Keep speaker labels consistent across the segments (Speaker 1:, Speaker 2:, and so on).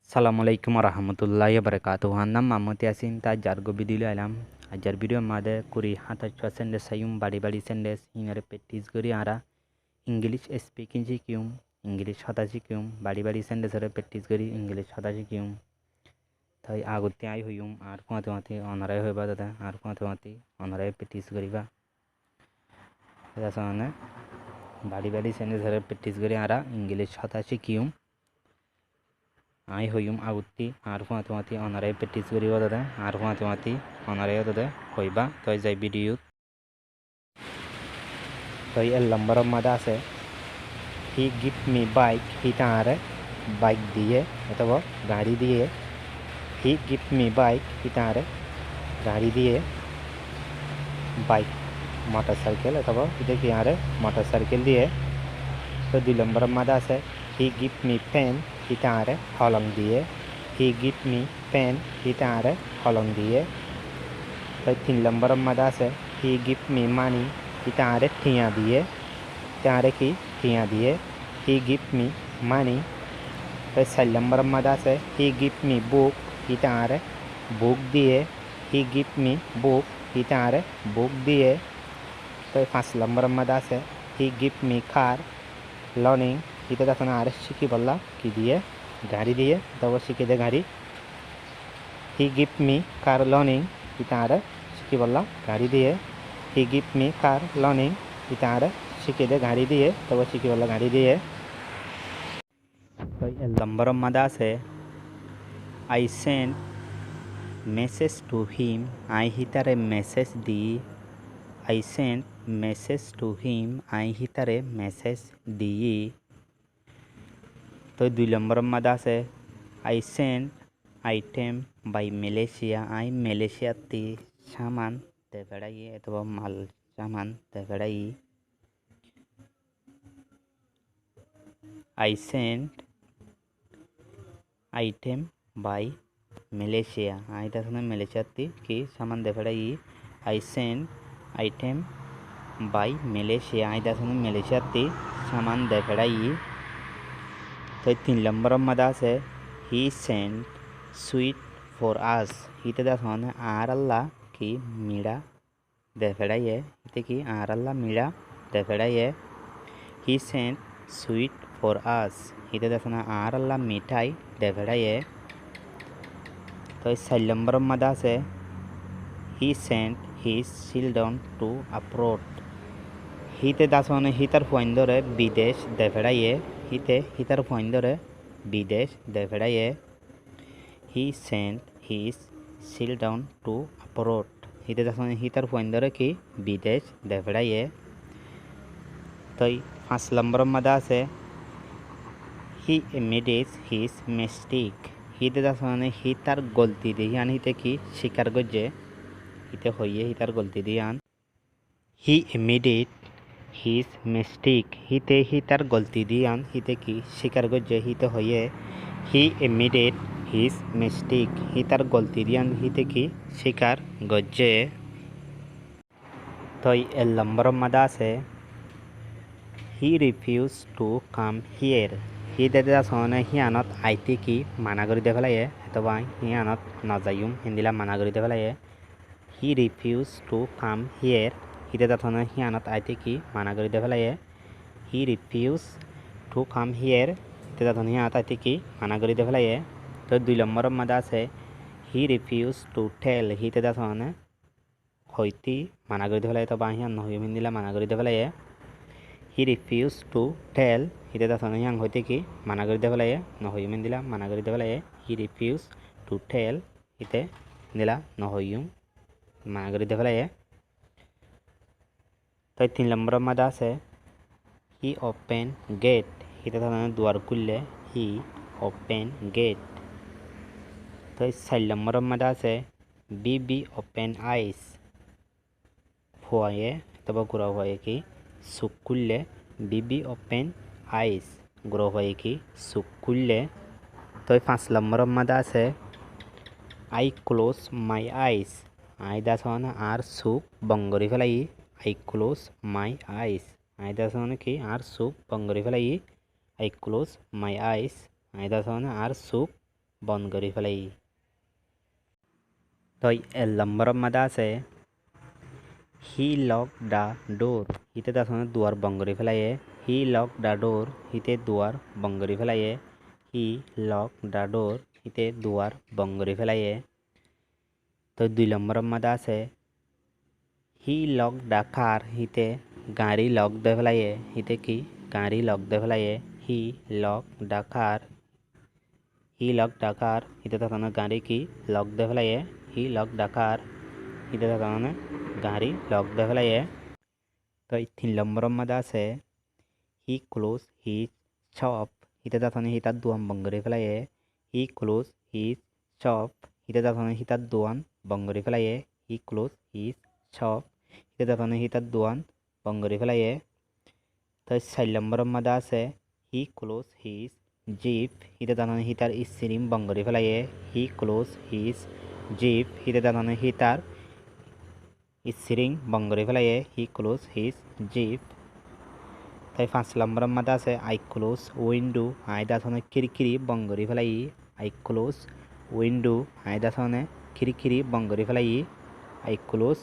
Speaker 1: Assalamualaikum warahmatullahi wabarakatuh. Hanam Mahmud Yasin ta jargo video alam. Ajar video made kuri hata chasende sayum badi sendes inare petis guri ara English speaking jikyum English hata jikyum badi sendes are petis guri English hata jikyum. Tai agutte ai huyum ar kumate onare hoiba dada ar kumate onare petis guriba. Eda sone badi sendes are petis guri ara English hata jikyum. I होयुम आगुत्ती आरुफाती अनारे patties गरीबा ददे आरुफाती अनारे ददे होइबा तो जाय video तो L number मादा से ही gift मी bike ही तारे bike दिए अथवा गाड़ी दिए ही गिफ्ट मी बाइक ही तारे गाड़ी दिए बाइक मोटरसाइकिल अथवा देखिए यारे मोटरसाइकिल दिए तो 2 नंबर मादा से ही गिफ्ट मी पेन ही तारे हॉलम दिए ही गिफ्ट मी पेन ही तारे हॉलम दिए तो 3 नंबर मादा से ही गिफ्ट मी मनी ही तारे ठिया दिए तारे की ठिया दिए ही गिफ्ट मी मनी तो 4 नंबर मादा से ही गिफ्ट मी बुक ही तारे बुक दिए ही गिफ्ट मी बुक ही तारे बुक दिए तो 5 नंबर मादा से ही गिफ्ट मी कार लर्निंग इतना देखो ना शिखी बोला कि दिए गाड़ी दिए तो वो शिखी दे गाड़ी ही गिफ्ट मी कार लर्निंग इतना शिखी बोला गाड़ी दिए ही गिफ्ट मी कार लर्निंग इतना शिखी दे गाड़ी दिए तो वो शिखी बोला गाड़ी दिए तो नंबर मदा से I send message to him आई ही तारे मैसेज दी I send message to him आई ही तारे मैसेज दी तो 2 नंबर मादा से I send item by Malaysia आई मलेशिया ती सामान ते बेड़ाई अथवा माल सामान ते बेड़ाई I send item by Malaysia आई दसने मलेशिया ती की सामान दे बेड़ाई I send item by Malaysia आई दसने मलेशिया ती सामान दे बेड़ाई तो 3 नंबर मदा से he send sweet for us इते दासने आरल्ला की मीड़ा दे फेड़ाइए इते की आरल्ला मीड़ा दे फेड़ाइए he send sweet for us इते दासने आरल्ला मिठाई दे फेड़ाइए तो 4 नंबर मदा से he send his children to abroad हिते दासने हितर फुइंदरे विदेश दे फेड़ाइए हिते हितर फुइंदरे विदेश दे फेड़ाइए he send his children to abroad हिते दासने हितर फुइंदरे की विदेश दे फेड़ाइए तो 5 नंबर मदा से ही इमिडिएट्स हिज मिस्टेक हिते दासने हितर गलती दियान हिते की स्वीकार गजे हिते होइए हितर गलती दियान ही इमिडिएट हिज मिस्टेक हिते हितर गलती दियान हिते की स्वीकार गजे हिते होइए ही इमिडिएट हिज मिस्टेक हितर गलती दियान हिते की स्वीकार गजे तो एल नंबर मदा से ही रिफ्यूज टू कम हियर हिते दासने हियानत आईते की माना करी दे फेलाइए अथवा हियानत नजायुम हिंदिला माना करी दे फेलाइए he refuse to come here हिते दासने हियानत आईते की माना करी दे फेलाइए he refuse to come here हिते दासने हियानत आईते की माना करी दे फेलाइए तो 2 नंबर मदा से ही रिफ्यूज टू टेल हिते दासने होइती माना करी दे फेलाइए तो बाहियान नहुयम हिंदिला माना करी दे फेलाइए ही रिफ्यूज टू टेल हिते दासने हियान होइते की माना करी दे फेलाइए नहुयम हिंदिला माना करी दे फेलाइए ही रिफ्यूज टू टेल हिते हिंदिला नहुयम माना करी दे फेलाइए तो 3 नंबर मदा से ही ओपन गेट हिते दासने द्वार खुले ही ओपन गेट तो 4 नंबर मदा से बी ओपन आइस फुआए तब गुरा हुए की सुकुल्ले बी ओपन आइस गुरा हुए की सुकुल्ले तो 5 नंबर मदा से आई क्लोज माई आइस आई दासने आर सुक बंगरी फेलाई आई क्लोज माई आइस आई दासने की आर सुक बंगरी फेलाई आई क्लोज माई आइस आई दासने आर सुक বন্ধ কৰি পেলাই তই 1 নম্বৰৰ মাদা আছে হি লক দা ডোর হিতে তাছনে দুয়ার বন্ধ কৰি পেলাই হি লক দা ডোর হিতে দুয়ার বন্ধ কৰি পেলাই হি লক দা ডোর হিতে দুয়ার বন্ধ কৰি পেলাই তই 2 নম্বৰৰ মাদা আছে হি লক দা কার হিতে গাড়ি লক দে পেলাই হিতে কি গাড়ি লক দে পেলাই হি লক দা কার হিতে তাছনে গাড়ি কি লক দে পেলাই হি লক দা কার হিতে তাছনে গাড়ি লক দে পেলাই তই 3 নম্বৰৰ মাদা আছে হি ক্লোজ হিজ শপ হিতে তাছনে হিতার দুয়ান বন্ধ কৰি পেলাই হি ক্লোজ হিজ শপ হিতে তাছনে হিতার দুয়ান বন্ধ কৰি পেলাই হি ক্লোজ হিজ শপ হিতে তাছনে হিতার দুয়ান বন্ধ কৰি পেলাই তই 4 নম্বৰৰ মাদা আছে হি ক্লোজ হিজ জিপ হিতে তাছনে হিতার স্টিরিং বন্ধ কৰি পেলাই হি ক্লোজ হিজ জিপ হিতে তাছনে হিতার স্টিরিং বন্ধ কৰি পেলাই হি ক্লোজ হিজ জিপ তাই 5 নম্বৰৰ মাদা আছে আই ক্লোজ উইন্ডো আই দাছনে খিৰিকিৰি বন্ধ কৰি পেলাই আই ক্লোজ উইন্ডো আই দাছনে খিৰিকিৰি বন্ধ কৰি পেলাই আই ক্লোজ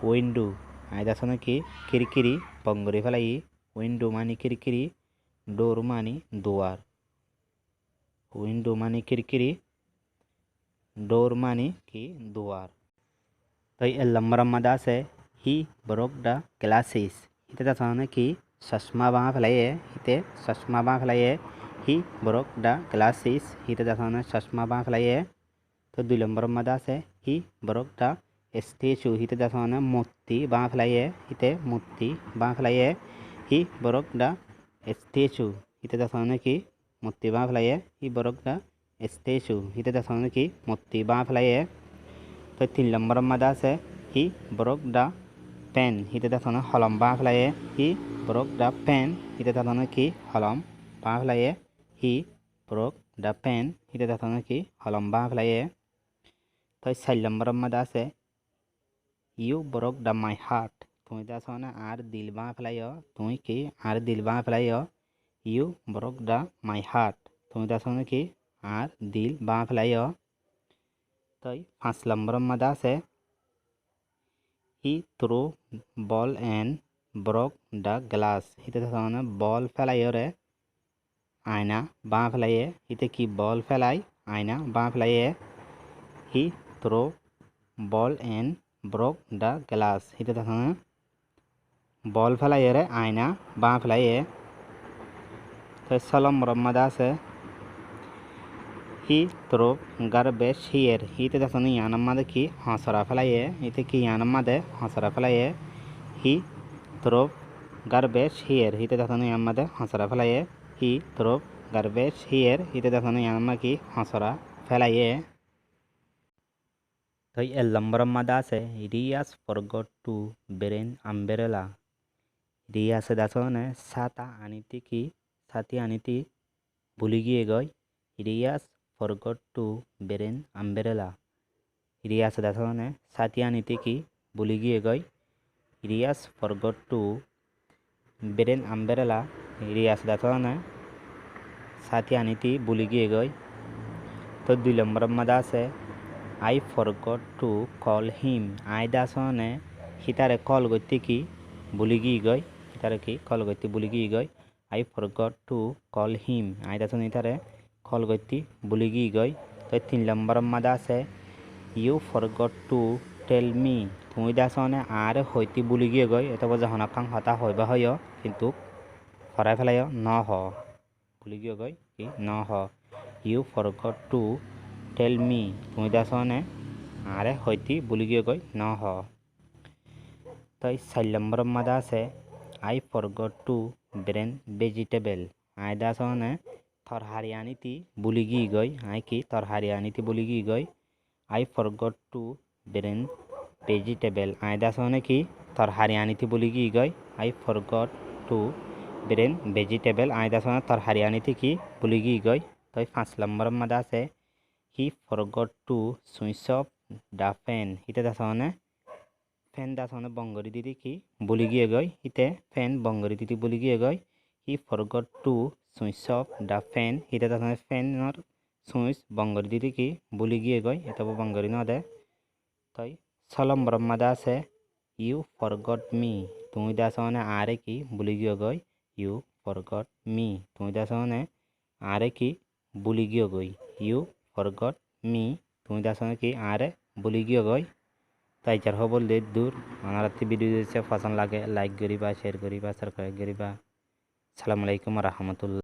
Speaker 1: উইন্ডো আই দাছনে কি খিৰিকিৰি বন্ধ কৰি পেলাই উইন্ডো মানে খিৰিকিৰি ডোর মানে দুয়ার উইন্ডো মানে খিৰিকিৰি ডোর মানে কি দুয়ার তই 1 নম্বৰৰ মাদা আছে হি ব্রোক দা গ্লাসেস হিতে তাছনে কি চশমা বাঁ পেলাই হিতে চশমা বাঁ পেলাই হি ব্রোক দা গ্লাসেস হিতে তাছনে চশমা বাঁ পেলাই তো 2 নম্বৰৰ মাদা আছে হি ব্রোক দা স্ট্যাচু হিতে তাছনে মূর্তি বাঁ পেলাই হিতে মূর্তি বাঁ পেলাই হি ব্রোক দা স্ট্যাচু হিতে তাছনে কি মূর্তি বাঁ পেলাই হি ব্রোক দা স্ট্যাচু হিতে তাছনে কি মূর্তি বাঁ পেলাই তো 3 নম্বৰৰ মাদা আছে হি ব্রোক দা পেন হিতে তাছনে হলম বাঁ পেলাই হি ব্রোক দা পেন হিতে তাছনে কি হলম বাঁ পেলাই হি ব্রোক দা পেন হিতে তাছনে কি হলম বাঁ পেলাই তই 4 নম্বৰৰ মাদা আছে you broke the my heart তুমি তাছনে আর দিল বাঁ পেলাই তুমি কি আর দিল বাঁ পেলাই you broke the my heart তুমি তাছনে কি আর দিল বাঁ পেলাই তই 5 নম্বৰৰ মাদা আছে he throw ball and broke the glass হিতে তাছনে বল ফেলাই আয়না বাঁ পেলাই হিতে কি বল ফেলাই আয়না বাঁ পেলাই he throw ball and broke the glass হিতে তাছনে বল ফেলাই আয়না বাঁ পেলাই তো 6 নম্বৰৰ মাদা আছে হি থ্রো গার্বেজ হিয়ার হিতে তাছনে ইয়ানার মাদে কি হসরা ফেলাই হিতে কি ইয়ানার মাদে হসরা ফেলাই হি থ্রো গার্বেজ হিয়ার হিতে তাছনে ইয়ার মাদে হসরা ফেলাই হি থ্রো গার্বেজ হিয়ার হিতে তাছনে ইয়ানার মা কি হসরা ফেলাই তই 1 নম্বৰৰ মাদা আছে Riyaz forgot to bring umbrella Riyaz দাছনে ছাতি আনিতি ভুলি গিয়ে গই Riyaz forgot to bring umbrella Riyaz দাছনে ছাতি আনিতি কি ভুলি গিয়ে গই Riyaz forgot to bring umbrella Riyaz দাছনে ছাতি আনিতি ভুলি গিয়ে গই তো 2 নম্বৰৰ মাদা আছে I forgot to call him আই দাছনে হিতারে কল গতি কি ভুলি গিয়ে গই হিতারে কি কল গতি ভুলি গিয়ে গই I forgot to call him আই দাছনে হিতারে কল গতি ভুলি গিয়ে গই তো 3 নম্বৰৰ মাদা আছে you forgot to tell me তুমি দাছনে আর হইতি ভুলি গিয়ে গই এটা বজা হনাকাং হতা হইবা হয় কিন্তু হরাই ফেলাই ন হ ভুলি গিয়ে গই কি ন হ you forgot to tell me তুমি দাছনে আরে হইতি ভুলি গিয়ে গই ন হ তাই 4 নম্বৰৰ মাদা আছে I forgot to bring vegetable আই দাছনে তরহারি আনিতি ভুলি গিয়ে গই আই কি তরহারি আনিতি ভুলি গিয়ে গই I forgot to bring vegetable আই দাছনে কি তরহারি আনিতি ভুলি গিয়ে গই I forgot to bring vegetable আই দাছনে তরহারি আনিতি কি ভুলি গিয়ে গই তাই 5 নম্বৰৰ মাদা আছে he forgot to switch off the fan হিতে দাছনে ফ্যান দাছনে বঙ্গরি দিদি কি ভুলি গিয়ে গই হিতে ফ্যান বঙ্গরি দিদি ভুলি গিয়ে গই he forgot to switch off the fan হিতে দাছনে ফ্যানর সুইস বঙ্গর দিদি কি বুলি গিয়ে গই এটা বঙ্গরি নদে তাই সলম ব্রহ্মাদা আছে ইউ ফরগট মি তুই দাস মানে আরে কি বুলি গিয়ে গই ইউ ফরগট মি তুই দাস মানে আরে কি বুলি গিয়ে গই ইউ ফরগট মি তুই দাস মানে কি আরে বুলি গিয়ে গই তাই চার হবল দে দূর আমার ভিডিও পছন্দ লাগে লাইক করিবা শেয়ার করিবা সাবস্ক্রাইব করিবা আসসালামু আলাইকুম রহমতুল্লাহ।